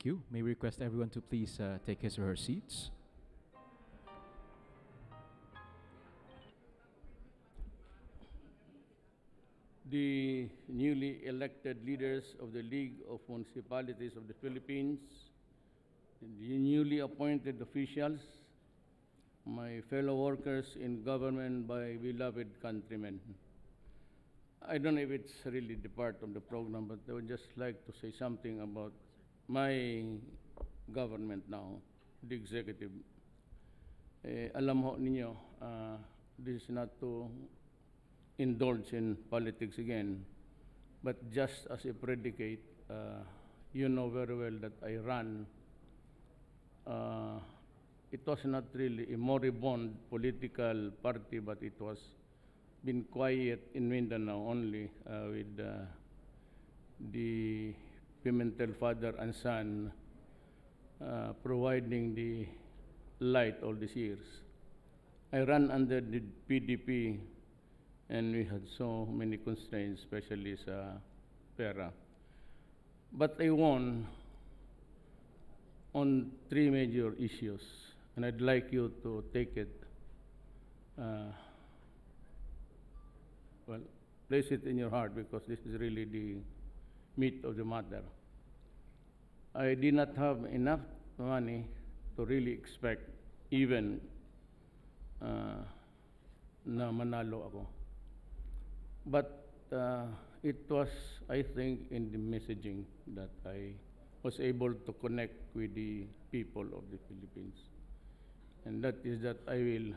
Thank you. May we request everyone to please take his or her seats. The newly elected leaders of the League of Municipalities of the Philippines, the newly appointed officials, my fellow workers in government, my beloved countrymen. I don't know if it's really the part of the program, but I would just like to say something about my government now, the executive. Alam ho ninyo, this is not to indulge in politics again, but just as a predicate, you know very well that I ran. It was not really a moribund political party, but it was been quiet in Mindanao only with the Pimentel father and son providing the light all these years. I ran under the PDP and we had so many constraints, especially sa pera. But I won on 3 major issues, and I'd like you to take it, well, place it in your heart because this is really the meat of the matter. I did not have enough money to really expect even na manalo ako. But it was, I think, in the messaging that I was able to connect with the people of the Philippines. And that is that I will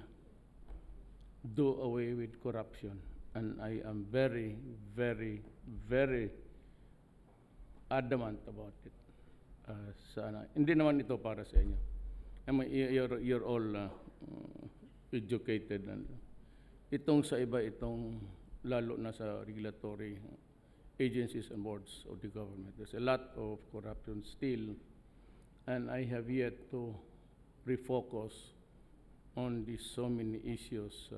do away with corruption. And I am very, very, very adamant about it. Sana. Hindi naman ito para sa inyo. You're all educated. And itong sa iba, itong lalo na sa regulatory agencies and boards of the government. There's a lot of corruption still, and I have yet to refocus on these so many issues.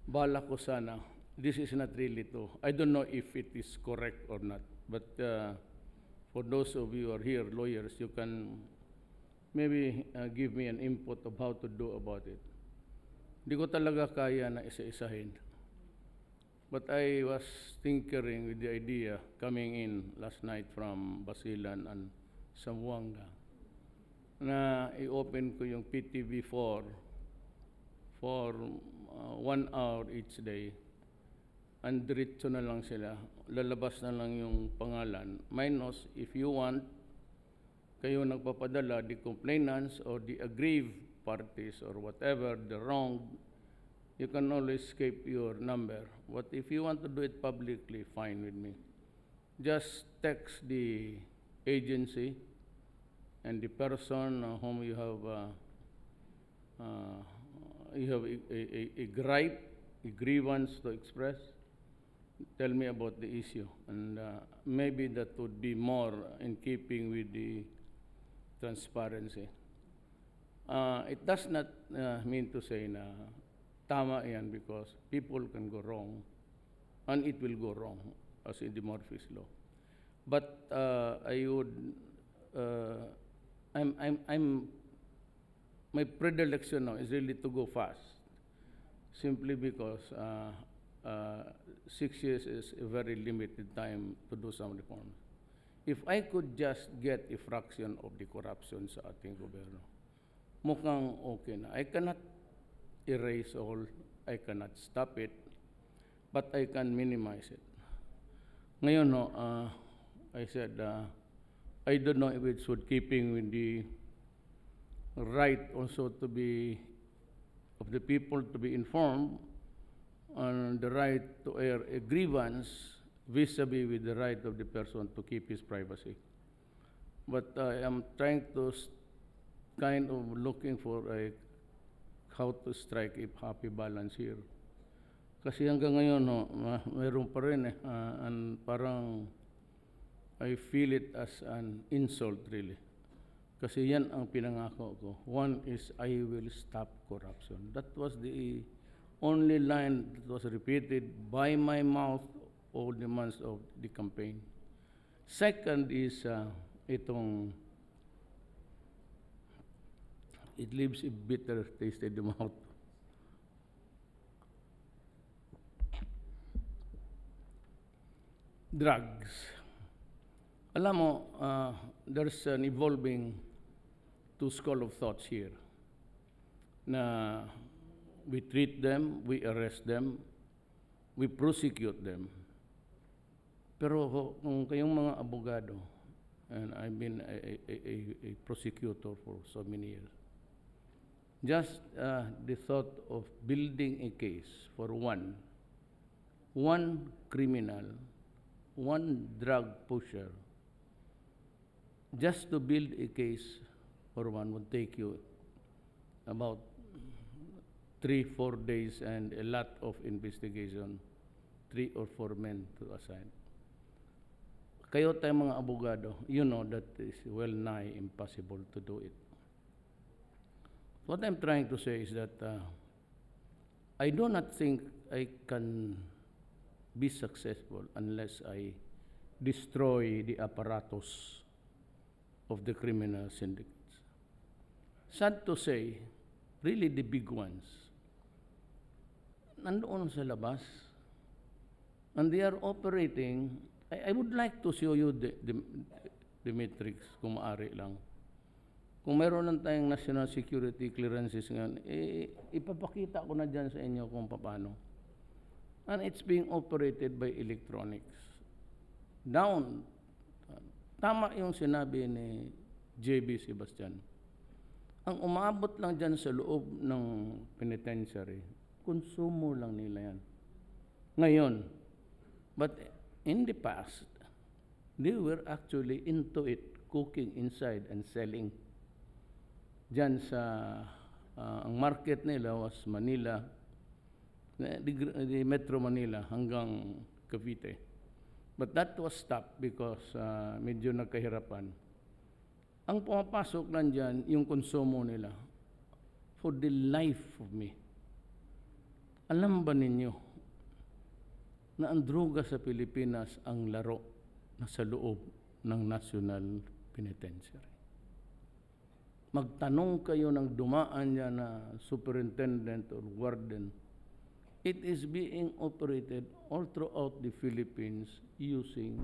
Bala ko sana, this is not really to, I don't know if it is correct or not, but for those of you who are here, lawyers, you can maybe give me an input of how to do about it. Di ko talaga kaya na isa-isahin. But I was tinkering with the idea coming in last night from Basilan and Zamboanga na i-open ko yung PTV4 for 1 hour each day. And diretso na lang sila. Lalabas na lang yung pangalan. Minus, if you want, kayo nagpapadala, the complainants or the aggrieved parties or whatever, the wrong, you can always escape your number. But if you want to do it publicly, fine with me. Just text the agency and the person whom you have a gripe, a grievance to express. Tell me about the issue, and maybe that would be more in keeping with the transparency. It does not mean to say na tama yan because people can go wrong, and it will go wrong as in the Murphy's Law. But I would, my predilection now is really to go fast, simply because 6 years is a very limited time to do some reforms. If I could just get a fraction of the corruption sa ating gobyerno, mukhang okay na. I cannot erase all, I cannot stop it, but I can minimize it. Ngayon, no, I said, I don't know if it's with keeping with the right also to be, of the people to be informed, on the right to air a grievance vis-a-vis with the right of the person to keep his privacy. But I am trying to kind of looking for how to strike a happy balance here. Kasi hanggang ngayon, no, mayroon pa rin and parang I feel it as an insult really. Kasi yan ang pinangako ko. One is, I will stop corruption. That was the only line that was repeated by my mouth all the months of the campaign. Second is, itong it leaves a bitter taste in the mouth. Drugs. Alam mo, there's an evolving two school of thoughts here na we treat them, we arrest them, we prosecute them. Pero kung kayong mga abogado, and I've been a prosecutor for so many years, just the thought of building a case for one criminal, one drug pusher, just to build a case for one would take you about 3-4 days and a lot of investigation, 3 or 4 men to assign. Kayo tayo mga abogado, you know that is well nigh impossible to do it. What I'm trying to say is that I do not think I can be successful unless I destroy the apparatus of the criminal syndicates. Sad to say, really the big ones, nandoon sa labas, and they are operating. I would like to show you the metrics kung maaari lang. Kung meron lang tayong national security clearances ngayon, ipapakita ko na dyan sa inyo kung paano. And it's being operated by electronics. Tama yung sinabi ni J.B. Sebastian. Ang umabot lang dyan sa loob ng penitentiary, konsumo lang nila yan. Ngayon, but in the past, they were actually into it, cooking inside and selling. Diyan sa, ang market nila was Manila, the Metro Manila hanggang Cavite. But that was stopped because medyo nagkahirapan. Ang pumapasok lang dyan, yung konsumo nila. For the life of me, alam ba ninyo na ang droga sa Pilipinas ang laro na sa loob ng National Penitentiary? Magtanong kayo ng dumaan niya na superintendent or warden, it is being operated all throughout the Philippines using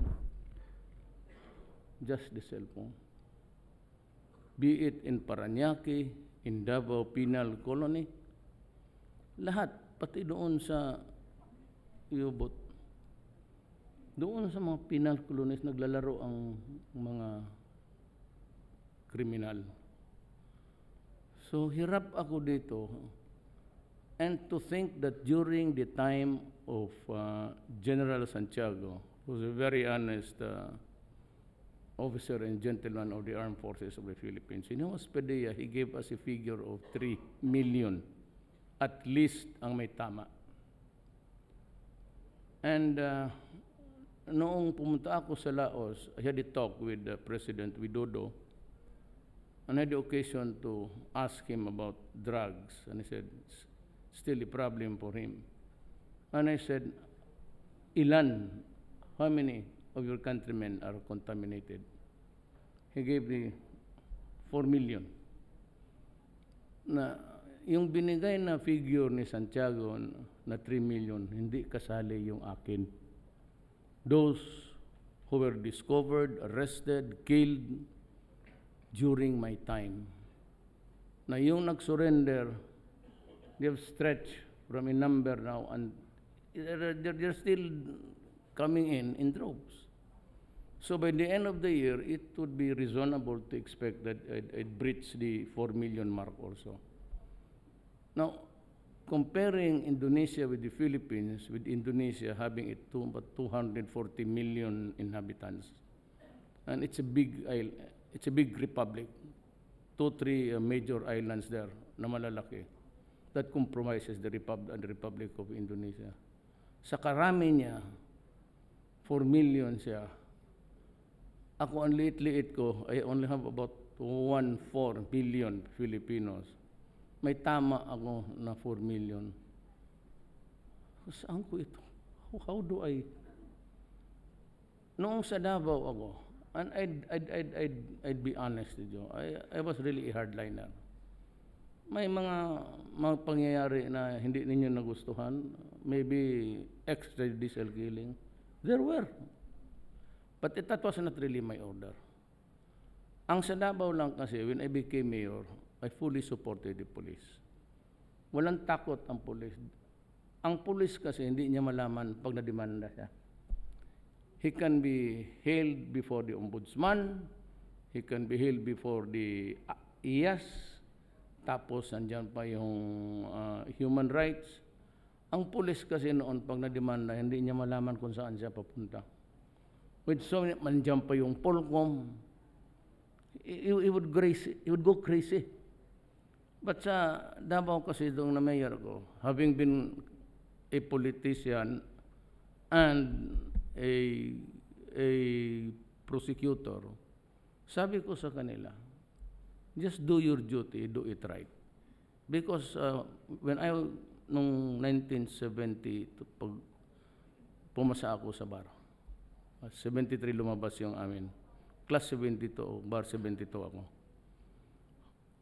just the cellphone. Be it in Parañaque, in Davao Penal Colony, lahat, pati doon sa Iubot, doon sa mga penal colonies naglalaro ang mga kriminal. So hirap ako dito. And to think that during the time of General Santiago, who was a very honest officer and gentleman of the Armed Forces of the Philippines, in Hospedia, he gave us a figure of 3 million, at least ang may tama. And noong pumunta ako sa Laos, I had a talk with President Widodo, and I had the occasion to ask him about drugs, and he said, it's still a problem for him. And I said, ilan, how many of your countrymen are contaminated? He gave me 4 million. Na yung binigay na figure ni Santiago na 3 million, hindi kasali yung akin. Those who were discovered, arrested, killed during my time. Na yung nag-surrender, they have stretched from a number now, and they're still coming in droves. So by the end of the year, it would be reasonable to expect that I'd breach the 4 million mark also. Now, comparing Indonesia with the Philippines, with Indonesia having about 240 million inhabitants, and it's a big republic, 2-3 major islands there na malalaki, that compromises the Republic of Indonesia. Sa karami niya, 4 million siya. Ako, ang liit-liit ko, I only have about 1.4 billion Filipinos. May tama ako na 4 million. Saan ko ito? How do I? Noong sa Davao ako, And I'd be honest with you. I was really a hardliner. May mga pangyayari na hindi ninyo nagustuhan, maybe extrajudicial killing. There were. But that was not really my order. Ang sa Davao lang kasi, when I became mayor, I fully supported the police. Walang takot ang police. Ang police kasi hindi niya malaman pag nademanda siya. He can be held before the ombudsman, he can be held before the IAS, tapos andyan pa yung human rights. Ang police kasi noon pag nademanda, hindi niya malaman kung saan siya papunta. With so many, andyan pa yung Polcom, he would go crazy. But sa Davao kasi doon na mayor ko, having been a politician and a prosecutor, sabi ko sa kanila, just do your duty, do it right. Because when nung 1970, pag pumasa ako sa bar, 73 lumabas yung amin, class 72, bar 72 ako.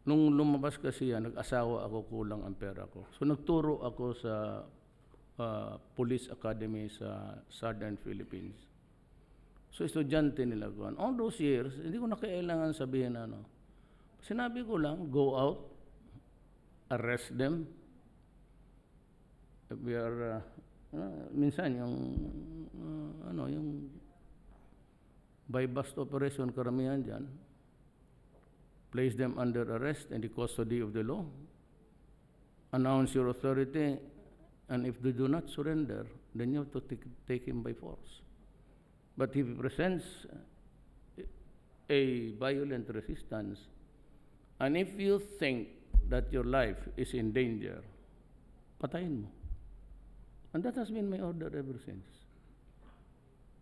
Nung lumabas kasi yan, nag-asawa ako, kulang ang pera ko. So nagturo ako sa Police Academy sa Southern Philippines. So estudyante nila ko. All those years, hindi ko na kailangan sabihin ano. Sinabi ko lang, go out, arrest them. We are, minsan yung, yung by bust operation karamihan dyan, place them under arrest and the custody of the law. Announce your authority, and if they do not surrender, then you have to take him by force. But if he presents a violent resistance, and if you think that your life is in danger, patayin mo. And that has been my order ever since.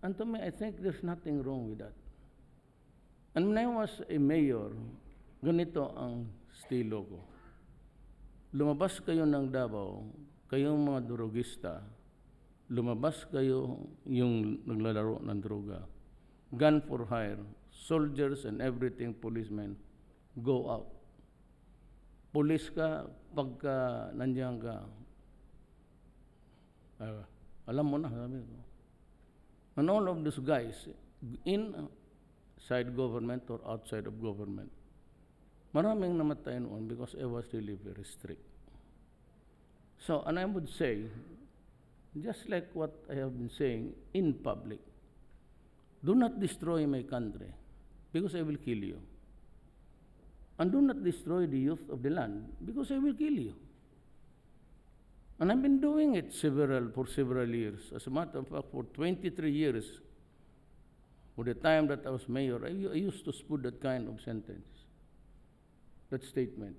And to me, I think there's nothing wrong with that. And when I was a mayor, ganito ang estilo ko. Lumabas kayo ng Davao, kayong mga drogista, lumabas kayo yung naglalaro ng droga, gun for hire, soldiers and everything, policemen, go out. Police ka, pagka nandiyan ka, alam mo na, sabi ko. And all of these guys, inside government or outside of government, maraming namatay noon because I was really very strict. So, and I would say, just like what I have been saying in public, do not destroy my country because I will kill you. And do not destroy the youth of the land because I will kill you. And I've been doing it for several years. As a matter of fact, for 23 years, for the time that I was mayor, I used to put that kind of sentence, that statement.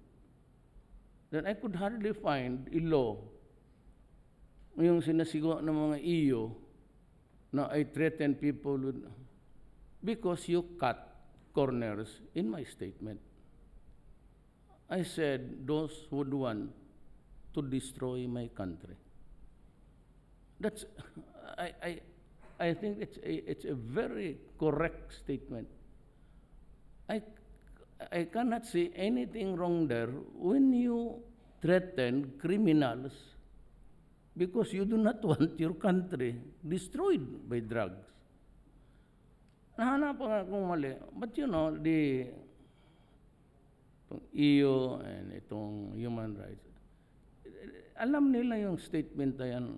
Then I could hardly find a law, yung sinasigaw ng mga iyo, na I threaten people with, because you cut corners in my statement. I said, those who would want to destroy my country. That's, I think it's a very correct statement. I cannot see anything wrong there when you threaten criminals because you do not want your country destroyed by drugs. Nahanapan akong mali. But you know, the EU and itong human rights, alam nila yung statement na yan.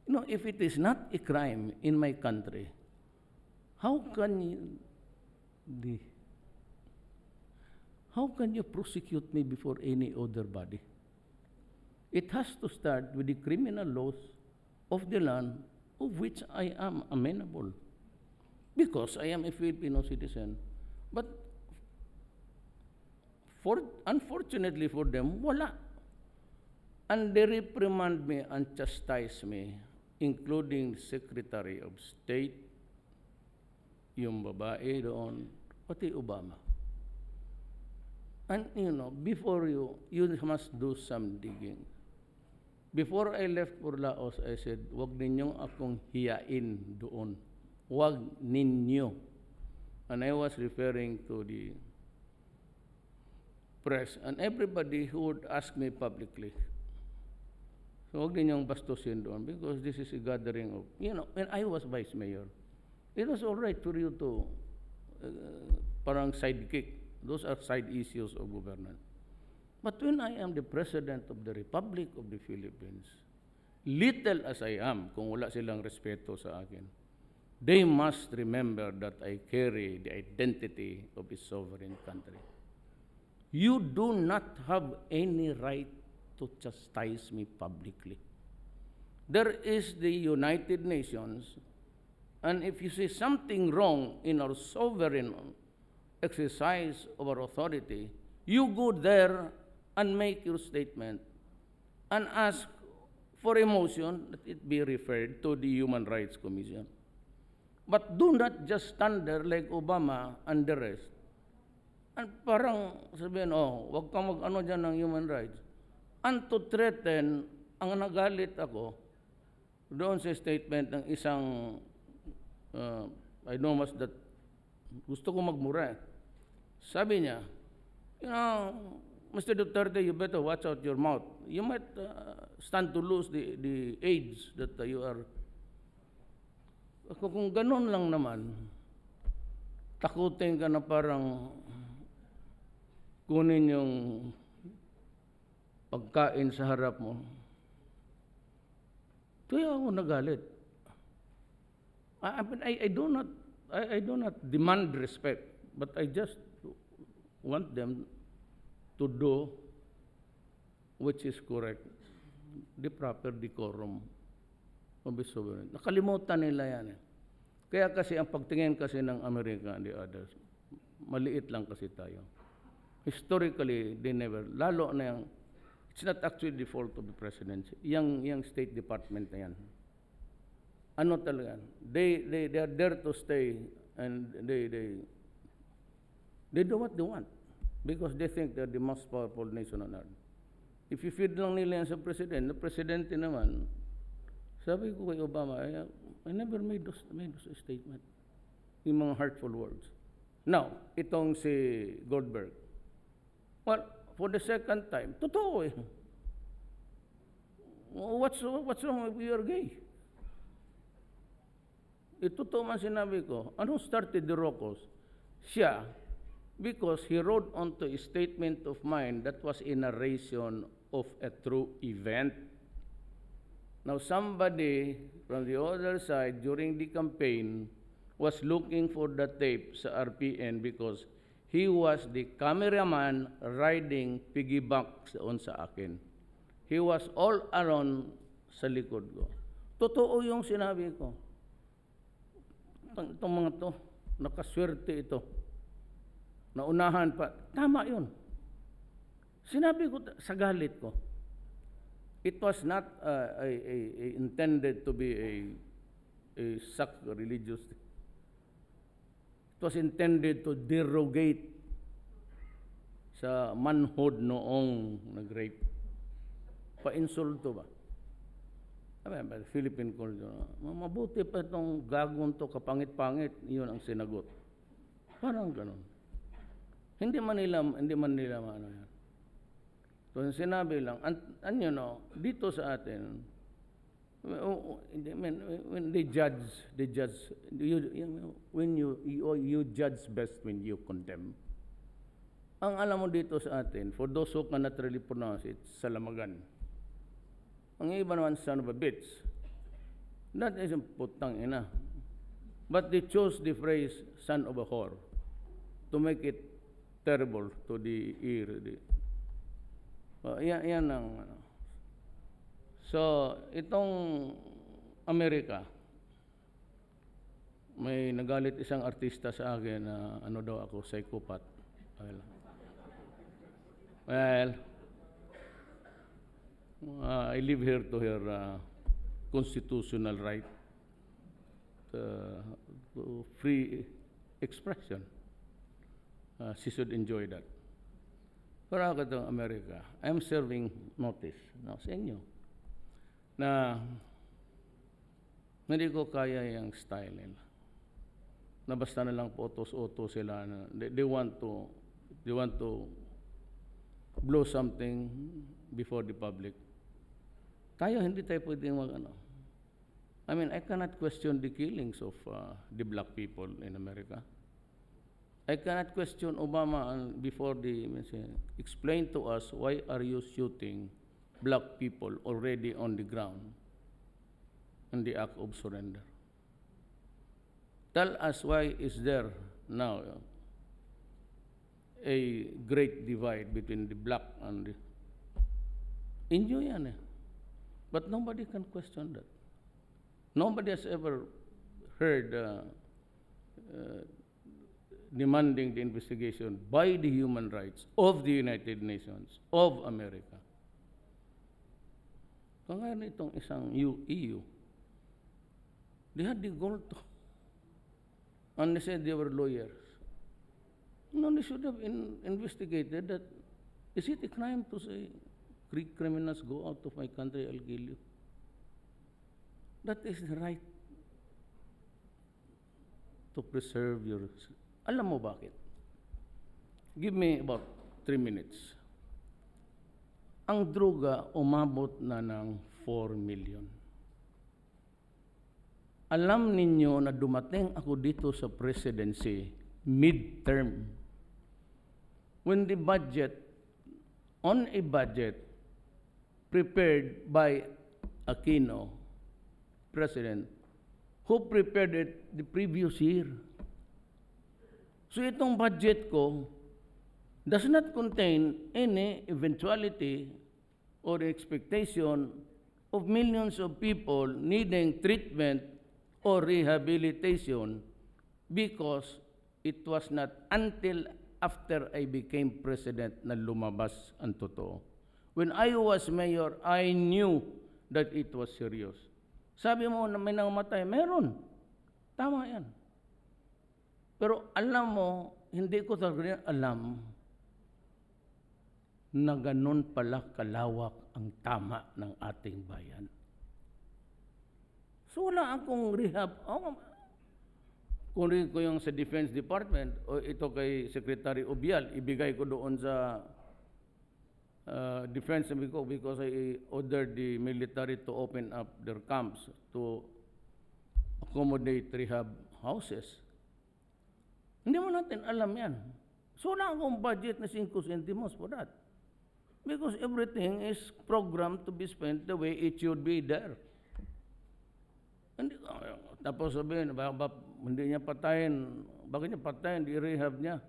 You know, if it is not a crime in my country, how can you prosecute me before any other body? It has to start with the criminal laws of the land of which I am amenable because I am a Filipino citizen. But unfortunately for them, wala. And they reprimand me and chastise me, including Secretary of State, yung babae doon, pati Obama. And you know, before you must do some digging. Before I left for Laos, I said, wag ninyong akong hiyain doon. Wag ninyo. and I was referring to the press, and everybody who would ask me publicly. So huwag ninyong bastusin doon because this is a gathering of, when I was vice mayor, it was all right for you to parang sidekick. Those are side issues of governance. But when I am the President of the Republic of the Philippines, little as I am, kung wala silang respeto sa akin, they must remember that I carry the identity of a sovereign country. You do not have any right to chastise me publicly. There is the United Nations, and if you see something wrong in our sovereign exercise of our authority, you go there and make your statement and ask for a motion that it be referred to the Human Rights Commission. But do not just stand there like Obama and the rest. And parang sabihin, wag kang mag-ano dyan ng human rights. And to threaten, ang nagalit ako doon sa statement ng isang, I know mas that, gusto ko magmura. Sabi niya, Mr. Duterte, you better watch out your mouth. You might stand to lose the AIDS that you are. Kung ganun lang naman, takutin ka na parang kunin yung pagkain sa harap mo. Kaya ako nagalit. I do not demand respect, but I just want them to do which is correct, the proper decorum of the sovereign. Nakalimutan nila yan. Kaya kasi ang pagtingin kasi ng Amerika and the others, maliit lang kasi tayo. Historically, they never, lalo na yung, it's not actually the fault of the presidency. Yung State Department na yan. Ano talaga? They are there to stay and they do what they want because they think they're the most powerful nation on earth. If you feed lang nila yan sa president, the presidente naman, sabi ko kay Obama, I never made those statement. Yung mga hurtful words. Now, itong si Goldberg, well, for the second time, totoo eh. What's wrong with you're gay? Totoo man sinabi ko. Anong started the Rocos? Siya, because he wrote onto a statement of mine that was a narration of a true event. Now, somebody from the other side during the campaign was looking for the tape sa RPN because he was the cameraman riding piggyback doon sa akin. He was all around sa likod ko. Totoo yung sinabi ko. Itong mga to, nakaswerte ito. Naunahan pa. Tama yun. Sinabi ko sa galit ko. It was not intended to be a sacrilegious. It was intended to derogate sa manhood noong nag-rape. Pa-insulto ba? Philippine culture. Mabuti pa itong gagawin to, kapangit-pangit, yun ang sinagot. Parang ganun. Hindi man nila maano yan. So sinabi lang, dito sa atin, when they judge, when you judge best when you condemn. Ang alam mo dito sa atin, for those who cannot really pronounce it, salamagan. Ang iba naman, son of a bitch. That isn't putang ina. But they chose the phrase, son of a whore, to make it terrible to the ear. Yan ang So, itong Amerika, may nagalit isang artista sa akin na ano daw ako, psychopath. Well, I live here to her constitutional right to free expression. She should enjoy that. Pero ako itong Amerika, I'm serving notice sa inyo na hindi ko kaya yung style nila. na basta na lang photos-autos sila na they want to blow something before the public. Tayo, hindi tayo pwedeng I mean, I cannot question the killings of the black people in America. I cannot question Obama before explain to us why are you shooting black people already on the ground in the act of surrender. Tell us why is there now a great divide between the black and the Inyo yan eh. But nobody can question that. Nobody has ever heard demanding the investigation by the human rights of the United Nations of America. Kaya itong isang EU, they had the goal to, and they said they were lawyers. No, they should have investigated that. Is it a crime to say, Greek criminals, go out of my country, I'll kill you? That is the right to preserve your... Alam mo bakit? Give me about 3 minutes. Ang droga umabot na ng 4 million. Alam ninyo na dumating ako dito sa presidency midterm. When the budget, on a budget prepared by Aquino, President, who prepared it the previous year. So itong budget ko does not contain any eventuality or expectation of millions of people needing treatment or rehabilitation because it was not until after I became president na lumabas ang totoo. When I was mayor, I knew that it was serious. Sabi mo na may nangamatay, meron. Tama yan. Pero alam mo, hindi ko talaga alam na ganun pala kalawak ang tama ng ating bayan. So wala akong rehab. Kung rin ko yung sa Defense Department, o ito kay Secretary Obial, ibigay ko doon sa defense because I ordered the military to open up their camps to accommodate rehab houses. Hindi mo natin alam yan. So wala akong budget na 5 centimos for that. Because everything is programmed to be spent the way it should be there. Tapos sabihin, hindi niya patayin, bakit niya patayin, di-rehab niya.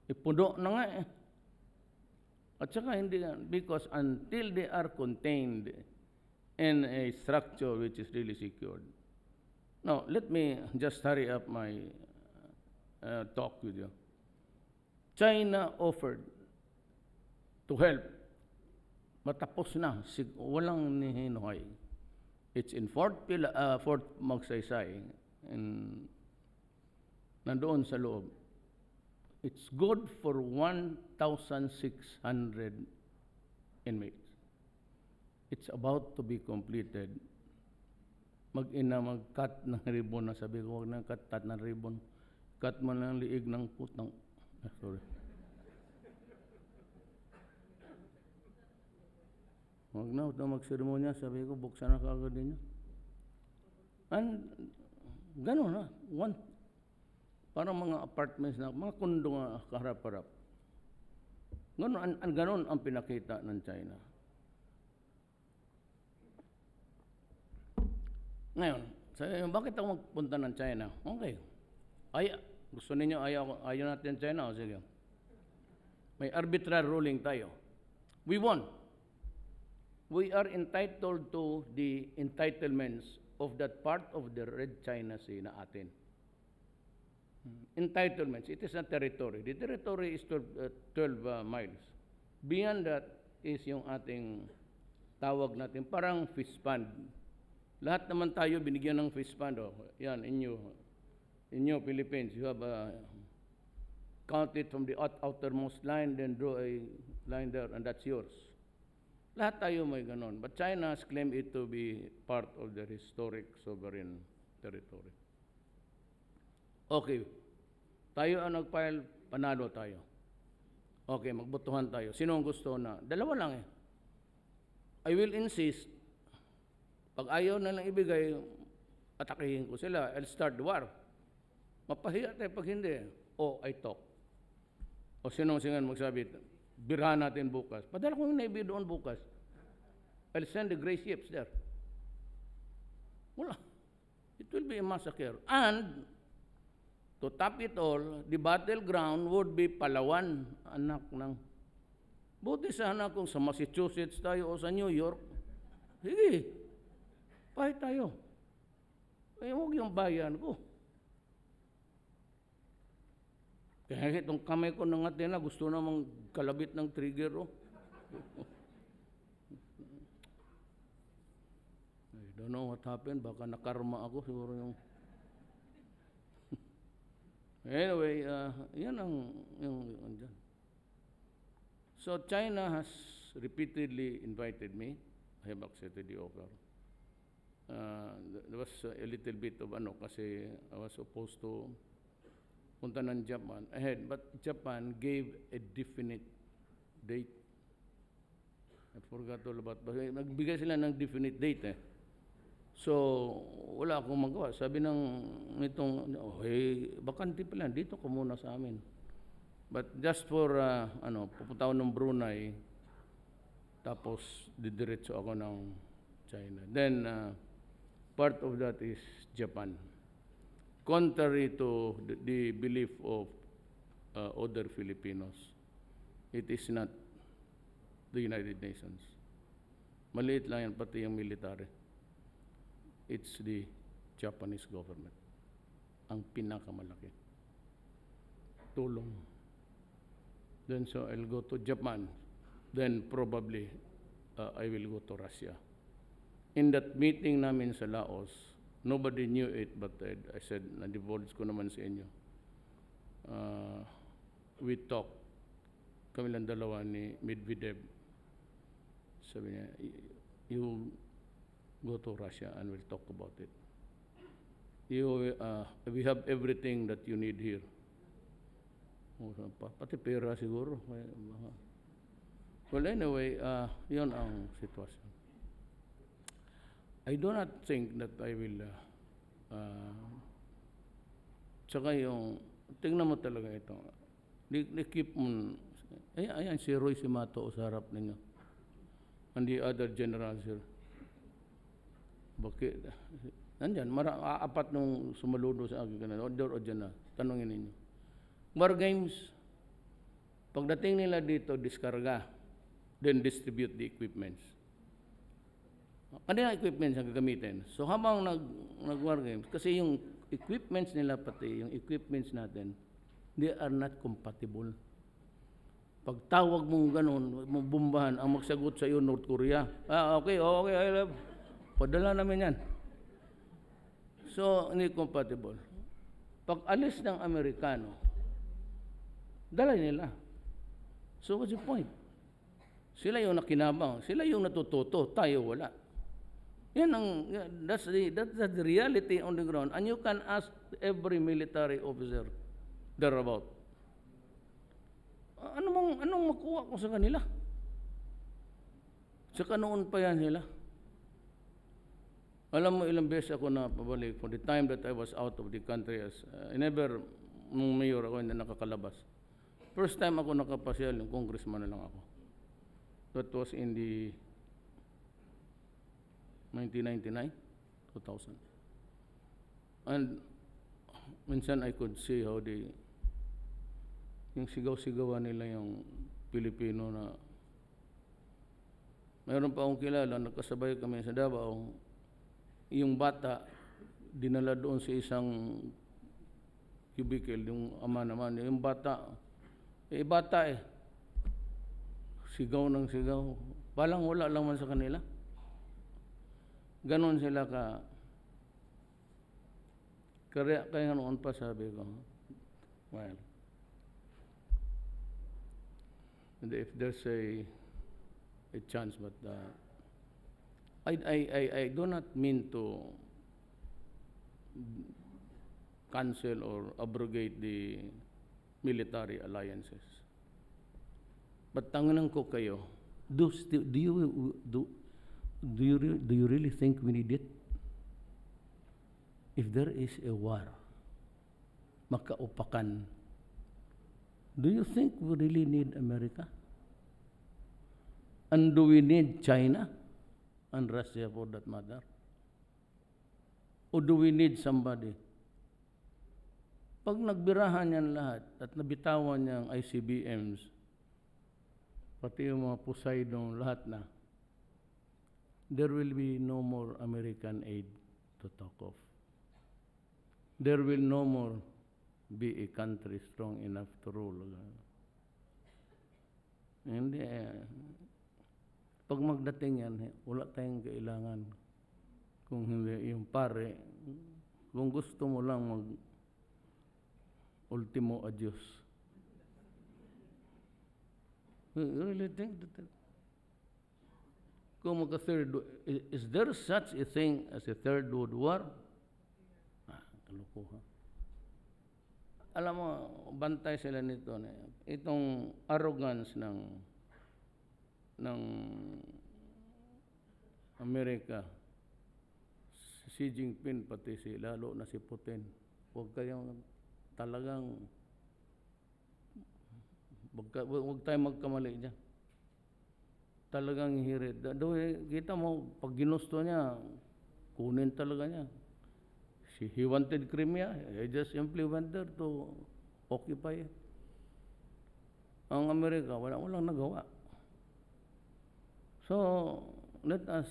Ipuno na nga eh. At saka hindi yan, because until they are contained in a structure which is really secured. Now, let me just hurry up my talk with you. China offered to help. Matapos na, walang nihinuhay. It's in Fort Magsaysay, nandoon sa loob. It's good for 1,600 inmates. It's about to be completed. Mag-cut ng ribbon na sabi ko, huwag na cut ng ribbon. Cut mo ng liig ng putang. Sorry. Huwag na, magseremonya, sabi ko, buksan na kagad din niya. And, gano'n na, parang mga apartments na, mga kondo nga kaharap-harap. Gano'n ang pinakita ng China. Ngayon, bakit ako magpunta ng China? Okay. Gusto ninyo, ayaw natin China? O sige. May arbitrary ruling tayo. We won. We are entitled to the entitlements of that part of the Red China Sea na atin. Entitlements, it is a territory. The territory is 12 miles. Beyond that is yung ating tawag natin, parang fish pond. Lahat naman tayo binigyan ng fish pond. Oh. Yan, in your Philippines, you have count it from the outermost line, then draw a line there, and that's yours. Lahat tayo may ganon. But China has claimed it to be part of their historic sovereign territory. Okay, tayo ang nag-file, panalo tayo. Okay, magbotohan tayo. Sino ang gusto na? Dalawa lang eh. I will insist, pag ayaw na lang ibigay, atakihin ko sila. I'll start the war. Mapahiya tayo pag hindi. O, I talk. O sinong magsabi, birahan natin bukas. Padala ko yung Navy doon bukas. I'll send the gray ships there. Wala. It will be a massacre. And, to top it all, the battleground would be Palawan, anak ng... Buti sana kung sa Massachusetts tayo o sa New York. Sige, fight tayo. Eh, huwag yung bayan ko. Kaya itong kamay ko ng Athena, gusto namang kalabit ng trigger, oh. I don't know what happened. Baka nakarma ako. Siguro yung... Anyway, yan ang dyan. So China has repeatedly invited me. I have accepted the offer. There was a little bit of kasi I was supposed to punta ng Japan ahead, but Japan gave a definite date. I forgot all about, nagbigay sila ng definite date eh. So, wala akong magawa. Sabi nitong, bakante pa lang, dito ka muna sa amin. But just for, pupunta ako ng Brunei, tapos didiretso ako ng China. Then, part of that is Japan. Contrary to the belief of other Filipinos, it is not the United Nations. Maliit lang yan, pati yung military. It's the Japanese government. Ang pinakamalaki. Tulong. Then so I'll go to Japan. Then probably I will go to Russia. In that meeting namin sa Laos, nobody knew it, but I said, na-divulge ko naman sa inyo. We talked, kami lang dalawa ni Medvedev. Sabi niya, you go to Russia and we'll talk about it. We have everything that you need here. Pati pera siguro. Well, anyway, yun ang sitwasyon. I do not think that I will tsaka yung tingnan mo talaga ito. Keep mo. Ayan si Roy Simato sa harap ninyo. And the other generals here. Bakit? Nandyan, apat nung sumaludo sa akin kanina. O dyan na, tanongin ninyo. War games, pagdating nila dito, diskarga, then distribute the equipments. Ano yung equipments ang gagamitin? So habang nag-war games, kasi yung equipments nila pati, yung equipments natin, they are not compatible. Pag tawag mong ganun, mong bombahan, ang magsagot sa iyo, North Korea. Okay, I love. Padala namin yan. So, hindi compatible. Pag alis ng Amerikano, dala nila. So, what's the point? Sila yung nakinabang. Sila yung natututo. Tayo wala. That's the reality on the ground. And you can ask every military officer thereabout. Anong makuha ko sa kanila? Saka noon pa yan sila. Alam mo, ilang beses ako na pabalik for the time that I was out of the country. Nung mayor ako, hindi nakakalabas. First time ako nakapasyal, yung congressman na lang ako. That was in the 1999, 2000. And minsan I could see how yung sigaw-sigawan nila yung Pilipino na mayroon pa akong kilala, nagkasabay kami sa Davao, yung bata, dinala doon sa isang cubicle, yung ama naman, yung bata, sigaw ng sigaw, palang wala lang man sa kanila. Ganon sila kaya noon pa sabi ko, well, and if there's a chance, but I do not mean to cancel or abrogate the military alliances. But tanginan ko kayo, do you really think we need it? If there is a war, makaupakan, do you think we really need America? And do we need China and Russia for that matter? Or do we need somebody? Pag nagbirahan yan lahat at nabitawan niyang ICBMs, pati yung mga Poseidon, lahat na, there will be no more American aid to talk of. There will no more be a country strong enough to rule. Hindi. Pag magdating yan, wala tayong kailangan. Kung hindi, yung pare, kung gusto mo lang ultimo adios. You really think that? Kung is there such a thing as a third world war? Kalukuhan. Alam mo, bantay sila nito. Itong arrogance ng Amerika, si Xi Jinping, pati lalo na si Putin, huwag kayong talagang, huwag tayong magkamali dyan. Talagang hirit. Kita mo, pag ginusto niya, kunin talaga niya. He wanted Crimea. He just simply went there to occupy it. Ang Amerika, walang nagawa. So, let us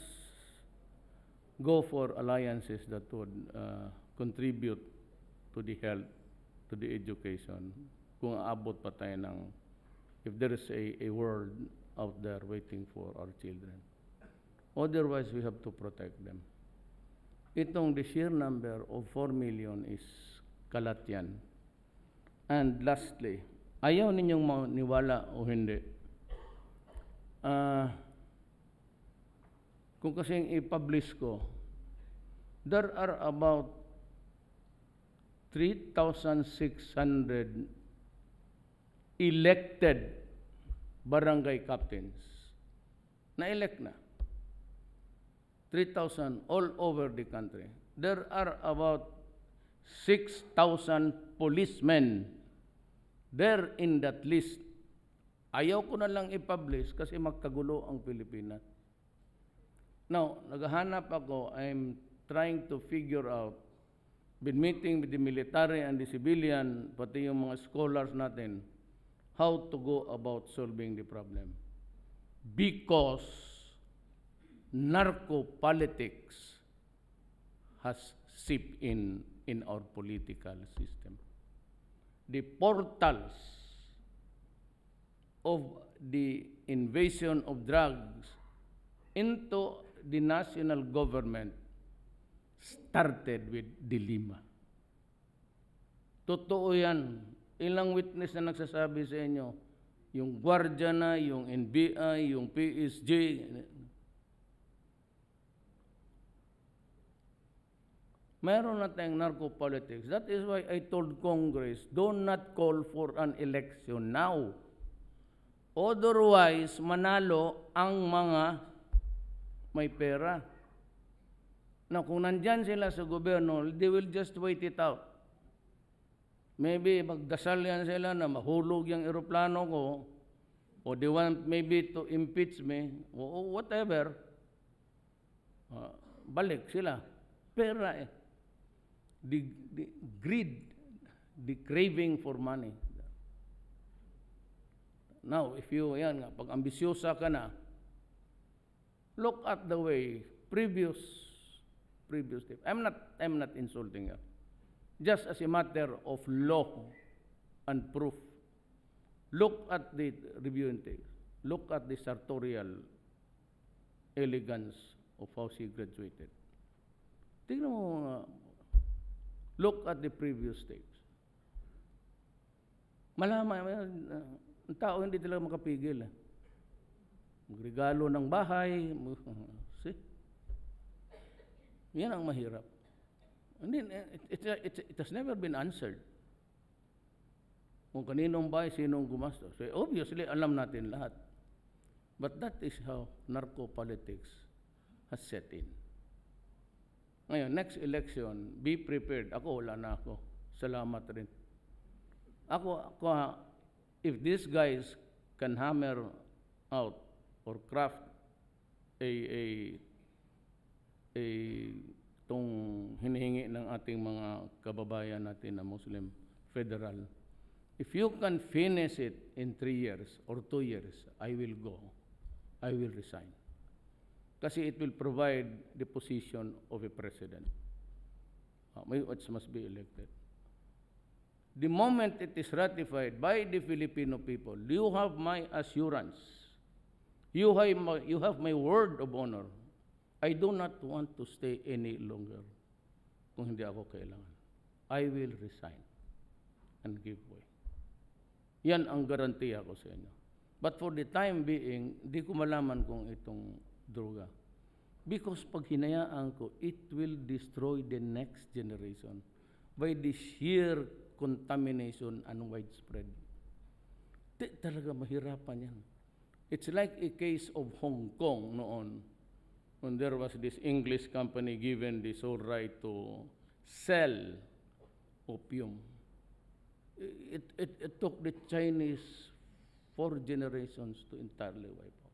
go for alliances that would contribute to the health, to the education. Kung aabot pa tayo ng, if there is a world out there waiting for our children. Otherwise, we have to protect them. Itong the sheer number of 4 million is kalat yan. And lastly, ayaw ninyong maniwala o hindi. Kung kasing i-publish ko, there are about 3,600 elected barangay captains. Na-elect na. 3,000 all over the country. There are about 6,000 policemen there in that list. Ayaw ko na lang i-publish kasi magkagulo ang Pilipinas. Now, naghahanap ako, I'm trying to figure out, been meeting with the military and the civilian, pati yung mga scholars natin, how to go about solving the problem. Because narco-politics has seeped in our political system. The portals of the invasion of drugs into the national government started with Dilima. Totoo yan. Ilang witness na nagsasabi sa inyo, yung Guardia na, yung NBI, yung PSG. Mayroon na tayong narco-politics. That is why I told Congress, do not call for an election now. Otherwise, manalo ang mga may pera. Na kung nandyan sila sa gobyerno, they will just wait it out. Maybe magdasal yan sila na mahulog yung eroplano ko, or they want maybe to impeach me, or whatever. Balik sila. Pera eh. The greed, the craving for money. Now, if you, yan nga, pag ambisyosa ka na, look at the way previous step. I'm not insulting you. Just as a matter of law and proof. Look at the review and take. Look at the sartorial elegance of how she graduated. Tingnan mo, look at the previous steps. Malaman, ang tao hindi talaga makapigil. Magregalo ng bahay. See? Yan ang mahirap. And then, it has never been answered. Kung kaninong bahay, sinong gumastos. So obviously, alam natin lahat. But that is how narco-politics has set in. Ngayon, next election, be prepared. Ako, wala na ako. Salamat rin. If these guys can hammer out or craft itong hinihingi ng ating mga kababayan natin na Muslim federal, if you can finish it in 3 years or 2 years, I will go. I will resign. Kasi it will provide the position of a president, which must be elected. The moment it is ratified by the Filipino people, you have my assurance. You have my word of honor. I do not want to stay any longer kung hindi ako kailangan. I will resign and give way. Yan ang garantiya ko sa inyo. But for the time being, di ko malaman kung itong droga. Because pag hinayaan ko, it will destroy the next generation by the sheer contamination and widespread. Talaga mahirapan yan. It's like a case of Hong Kong noon, when there was this English company given the sole right to sell opium. It took the Chinese 4 generations to entirely wipe out,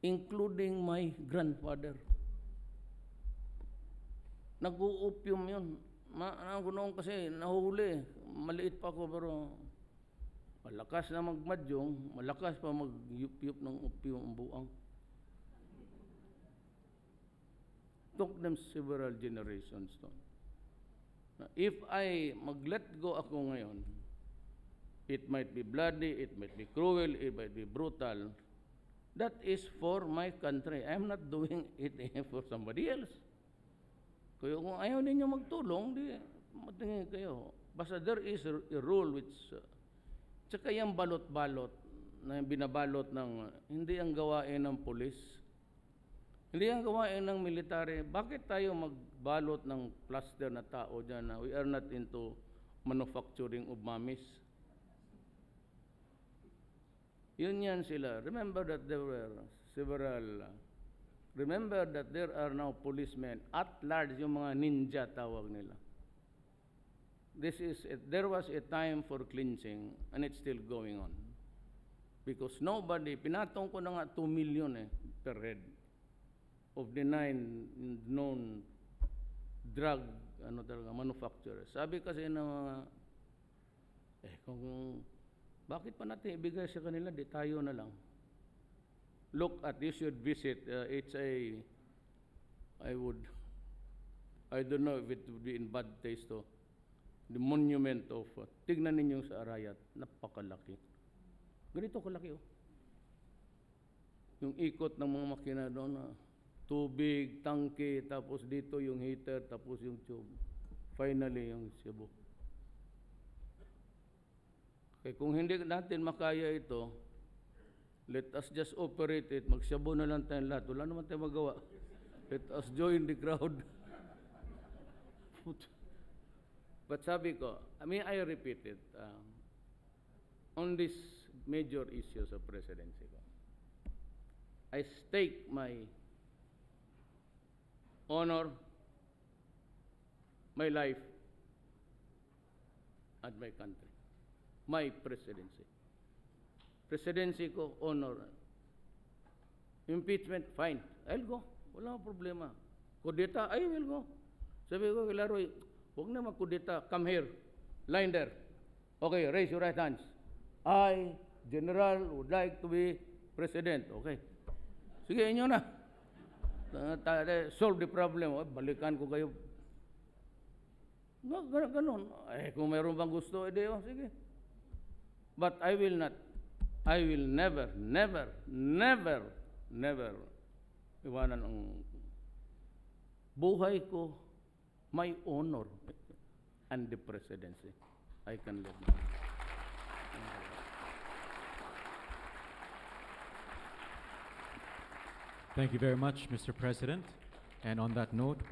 including my grandfather. Nag-opium yun. Noon kasi nahuli. Maliit pa ako pero malakas na magmadyong, malakas pa mag-yup-yup ng opium ang buang. Took them several generations to. If I mag-let go ako ngayon, it might be bloody, it might be cruel, it might be brutal. That is for my country. I'm not doing it for somebody else. Kaya kung ayaw ninyo magtulong, di matingin kayo. Basta there is a rule which, tsaka yung balot-balot, na binabalot ng, hindi ang gawain ng pulis, hindi ang gawain ng military. Bakit tayo magbalot ng plaster na tao dyan na we are not into manufacturing of mummies? Yun yan sila. Remember that there are now policemen at large, yung mga ninja tawag nila. There was a time for cleansing and it's still going on. Because pinatong ko na nga 2 million per head of the 9 known drug manufacturers. Sabi kasi ng mga, bakit pa natin ibigay sa kanila, di tayo na lang. Look at, you should visit, I don't know if it would be in bad taste to, the monument of, tignan ninyo sa Arayat, napakalaki. Ganito kalaki Yung ikot ng mga makina doon na, tubig, tangke, tapos dito yung heater, tapos yung tube. Finally, yung Cebu. Kaya kung hindi natin makaya ito, let us just operate it. Magsabu na lang tayong lahat. Wala naman tayong magawa. Let us join the crowd. But sabi ko, I repeat it, on these major issues of presidency ko, I stake my honor, my life, and my country. My presidency. Presidency ko, honor. Impeachment, fine. I'll go. Wala problema. Kudeta, I will go. Sabi ko kay Laroy, huwag na magkudeta. Come here. Line there. Okay, raise your right hands. I, General, would like to be President. Okay. Sige, inyo na. Solve the problem. Balikan ko kayo. Ganon. Kung mayroon bang gusto, sige. But I will never iwanan ang buhay ko, my honor, and the presidency. I can live now. Thank you very much, Mr. President. And on that note,